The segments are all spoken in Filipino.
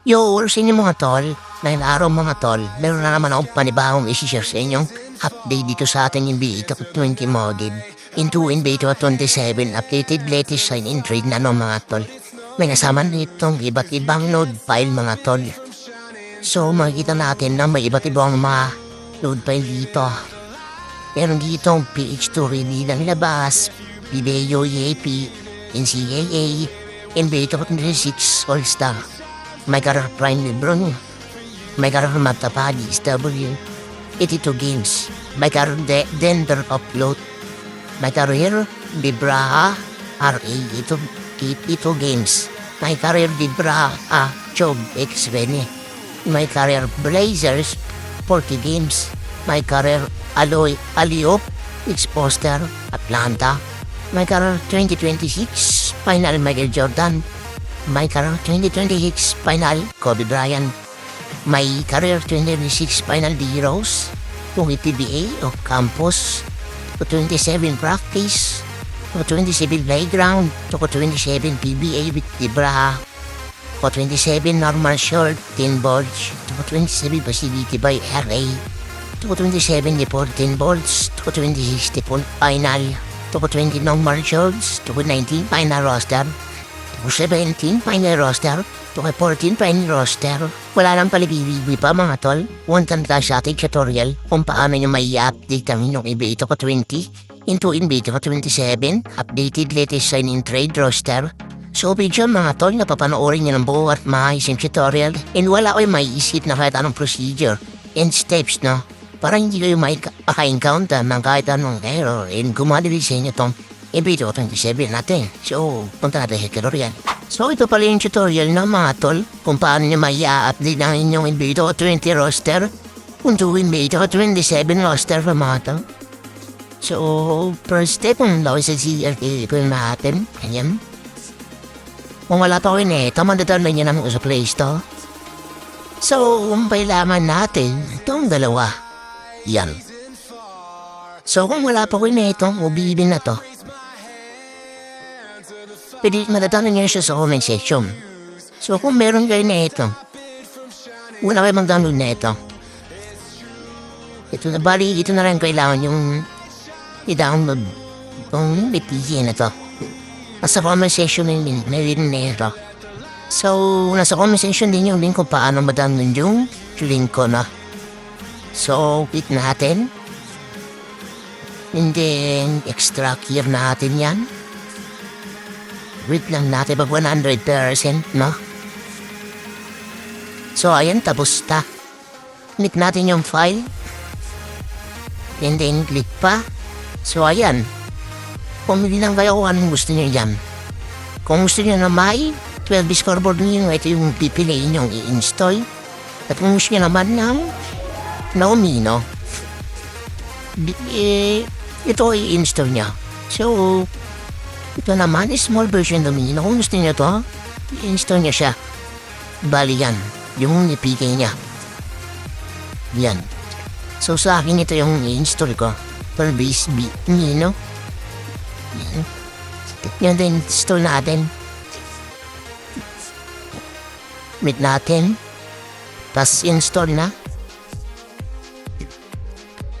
Yo, sa inyo mga tol, ngayong araw mga tol, meron na naman akong panibagong isi-share sa inyong update dito sa ating yung Beta 20 model. Into in Beta 27, updated latest sign in trade na mga tol. May nasama nitong iba't ibang load file mga tol. So makikita natin na may iba't ibang mga load file dito. Meron dito ang PH2 reveal ang labas, Video EAP, NCAA, and Beta 26 All-Star. May karar Prime Lebron, may karar Matapadi SW, 82 games, may karar Denver Upload, may karar Libraha RA, ito games, may karar Libraha Job X20, may karar Blazers 40 games, may karar Aliop X-Poster Atlanta, may karar 2026 Final Michael Jordan, may career 2026 final Kobe Bryant. May career 2026 final D Rose. Kung PBA o campus. 27 practice. 27 playground. 27 PBA with Ibraha. 27 normal short 10 boards. 27 facility by RA. 27 report 10 boards. 26 final. 20 normal shorts. 19 final roster. 17 final roster, 14 final roster. Wala lang palibibig pa mga tol. Puntan ka sa ating tutorial kung paano nyo may i-update ang inyong Beta 20 into Beta 27, updated latest sign in trade roster. So video mga tol, napapanoorin nyo ng buo at maayos yung tutorial and wala kayo maiisip na kahit anong procedure and steps no. Para hindi kayo maka-encounter ng kahit anong error and gumadali sa inyo tong Beta 27 natin. So, punta natin sa tutorial. So, ito pala yung tutorial ng mga tol kung paano nyo may i-update ang inyong Beta 20 roster kung Beta 27 roster pa mga tol. So, first step, kung laway sa CRT ko natin. Ganyan. Kung wala pa ko yun tamandadan nyo naman sa Play Store. So, kung kailangan natin, itong dalawa. Yan. So, kung wala pa ko yun itong ubibin na to. Pwede madatanong nyo siya sa comment section. So kung meron kayo na ito, wala kayo mag-download na ito. Ito na bali, ito na rin kailangan yung i-download itong BPG na to. Nasa comment section na rin na ito. So nasa comment section din yung link kung paano ma-download yung link ko na. So click natin. And then extract here natin yan. Wait lang natin pag 100%, no? So, ayan, tapos ta. Click natin yung file. And then, click pa. So, ayan. Pumili lang kayo kung anong gusto nyo yan. Kung gusto nyo na may 12 scoreboard nyo, ito yung pipiliin nyo i-install. At kung gusto nyo naman ng Naomi, no? Ito i-install nyo. So, ito naman, small version Domino. Kung gusto niya to, i-install niya siya. Bali yan, yung ipigay niya. Yan. So sa akin ito yung i-install ko. For base B, no? Yan. Yan din, install natin. Meet natin. Tapos install na.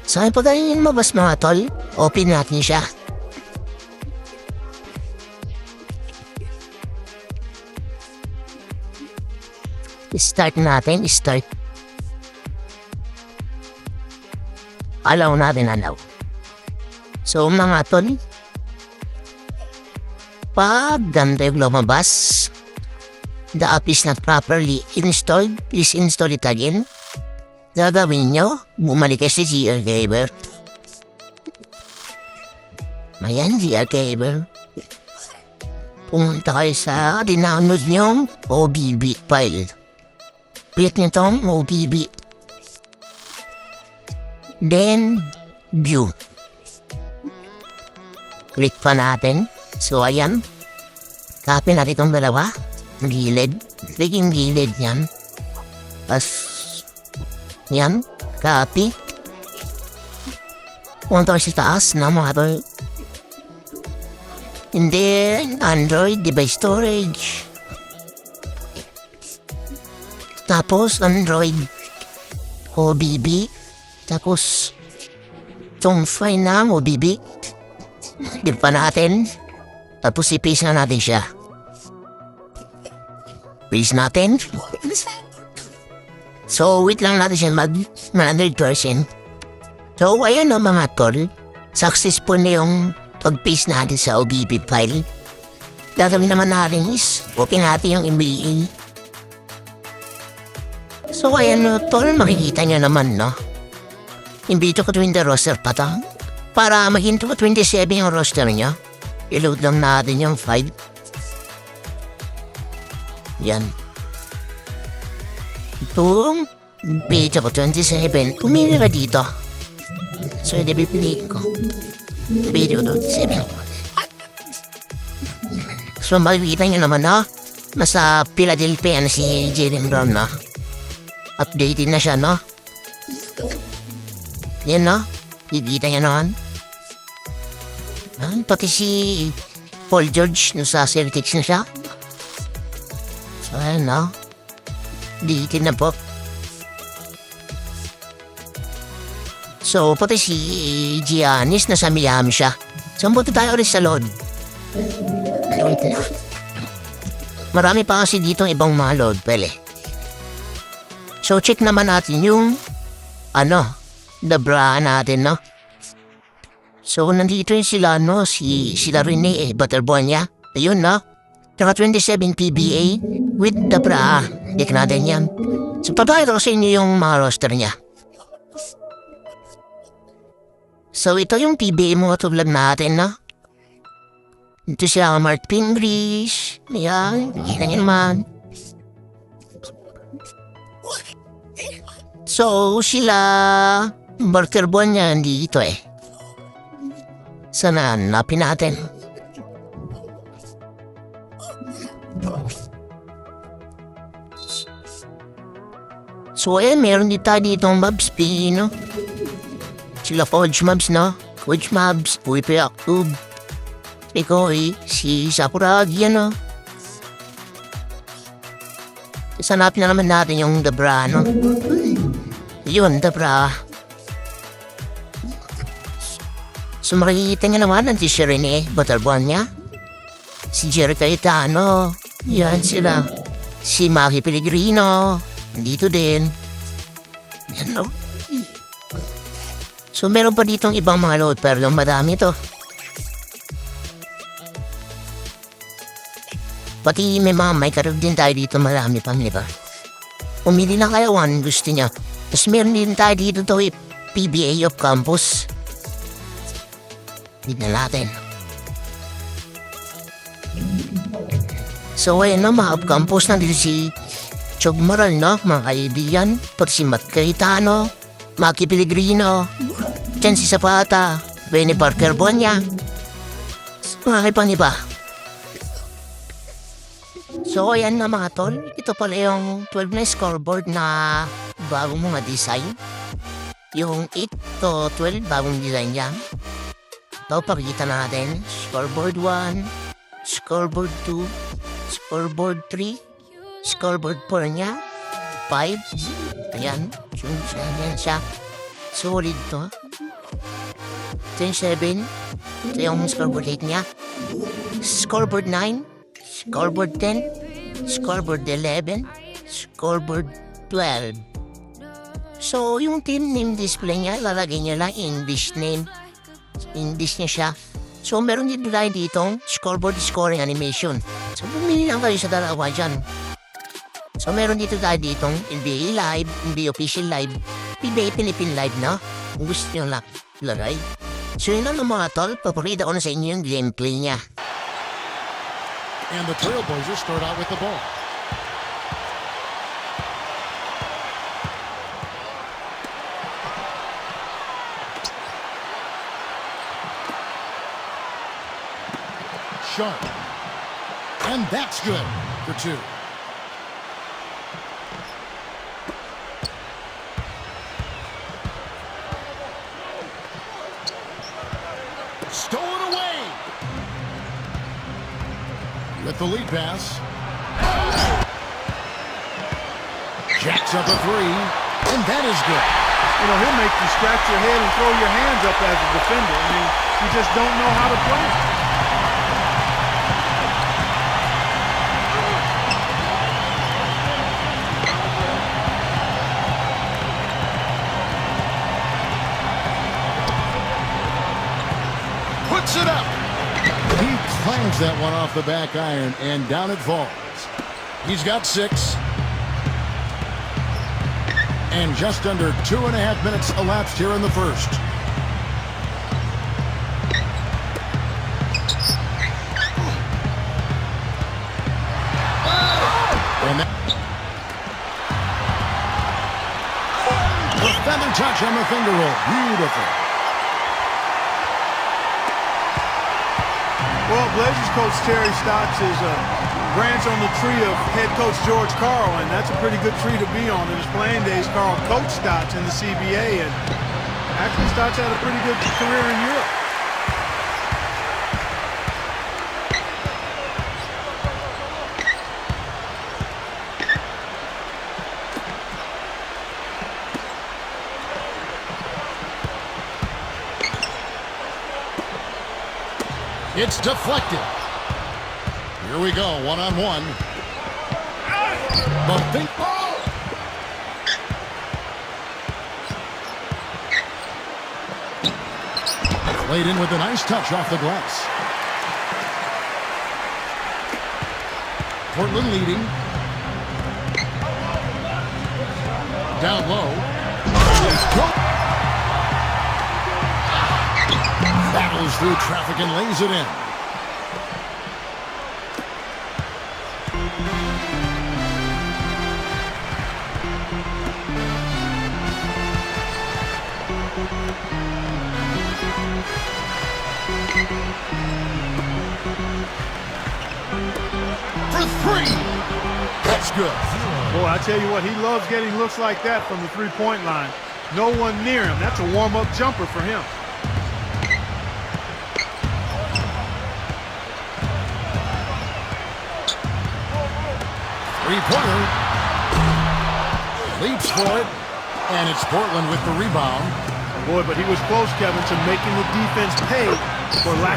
So ay pag ganyan mabas mga tol, open natin siya. Start natin, start. Allow natin, allow. So mga tol, pag ganda yung lumabas, the app is not properly installed, please install it again. Gagawin nyo, bumalik kayo sa GR Cable. Ayan, GR Cable. Pumunta kayo sa dinownload nyo OBB file. Click nyo itong OBB. Then, view. Click pa natin. So, ayan. Copy natin itong dalawa. Gilid. Click yung gilid yan. Tapos, yan. Copy. Punta sa taas na mga tol. And then, Android device storage. Tapos Android OBB. Tapos itong fine na OBB. Di pa natin. Tapos i-paste na natin siya. Paste natin. So wait lang natin siya mag 100%. So ayan o mga tol. Successful na yung pag-paste natin sa OBB file. Gagawin naman natin is open natin yung MBA. So ayan no tol, makikita nyo naman no. Imbito ko tuwing the roster pa to. Para maging 27 yung roster nyo. I-load lang natin yung file. Yan. Itong page ko 27. Pumili ka dito. So i-delete ko. Video 27. So makikita nyo naman no. Nasa Philadelphia na si Jalen Brown no. Updated na siya no. Yan no. Kikita nyo naman. Pati si Paul George nasa Celtics na siya. So ayan no. Dito na po. So pati si Giannis nasa Miami siya. So buto tayo rin sa load. Marami pa kasi dito ibang mga load pele. So check naman natin yung the bra natin no. So nandito yung sila no, sila Rene Butterborn niya. Ayun no. Tsaka 27 PBA with the bra. Check natin yan. So papakita ko sa inyo yung mga roster niya. So ito yung PBA mo ito vlog natin no. Ito siya Mark Pingris. Ayan, kita niyo naman. So sila Butterborn niya dito eh. Sana hanapin natin. So meron din tayo dito ang Mabs P, no? Sila Coach Mabs, no? Coach Mabs, Puipe Aktub. Ikaw si Sakuragi, no? Hanapin na naman natin yung Debra, no? Yun, Debra. So makikita niya naman ang si Rene Butterborn niya. Si Jerry Cayetano. Yan sila. Si Maki Pellegrino. Dito din. Yan no. So meron pa ditong ibang mga load pero madami to. Pati may mga microwave din tayo dito marami pang iba. Pumili na kayo one gusto niya. Tapos meron din tayo dito to PBA of Campus. Tignan natin. So ayun no, mga up-campus na dito si Chog Moral no, mga kaibigan. Pati si Matt Cayetano, Maki Pellegrino, Chen si Zapata, Benny Parker Bonya. Mga kaipang iba. So ayan na mga tol, ito pala yung 12 na scoreboard na bagong mga design. Yung 8 to 12 bagong design yan. Ito, pakikita natin. Scoreboard 1, scoreboard 2, scoreboard 3, scoreboard 4 niya, 5. Ayan, yan siya. Solid to. 10-7. Ito yung scoreboard 8 niya. Scoreboard 9, scoreboard 10, scoreboard 11, scoreboard 12. So, yung team name display niya, lalagay niya lang English name. English niya siya. So, meron din tayo ditong scoreboard scoring animation. So, bumili lang kayo sa dalawa dyan. So, meron dito tayo ditong NBA Live, NBA Official Live, PBA Philippine Live na. Kung gusto nyo lang lagay. So, yun lang mga tol. Paparida ko na sa inyo yung gameplay niya. And the Trailblazers start out with the ball. Sharp. And that's good for two. Stolen away. With the lead pass. Jacks up a three, and that is good. You know, he'll make you scratch your head and throw your hands up as a defender. I mean, you just don't know how to play. Puts it up. He clangs that one off the back iron, and down it falls. He's got 6. And just under 2.5 minutes elapsed here in the first. And that the feather touch on the finger roll. Beautiful. Well, Blazers coach Terry Stotts is a branch on the tree of head coach George Karl, and that's a pretty good tree to be on. In his playing days, Karl coached Stotts in the CBA, and actually Stotts had a pretty good career in Europe. It's deflected. Here we go, one-on-one. Bumping. Played in with a nice touch off the glass. Portland leading. Down low. Battles through traffic and lays it in. For 3. That's good. Boy, I tell you what, he loves getting looks like that from the three-point line. No one near him. That's a warm-up jumper for him. Three-pointer. Leaps for it. And it's Portland with the rebound. Boy, but he was close, Kevin, to making the defense pay for lack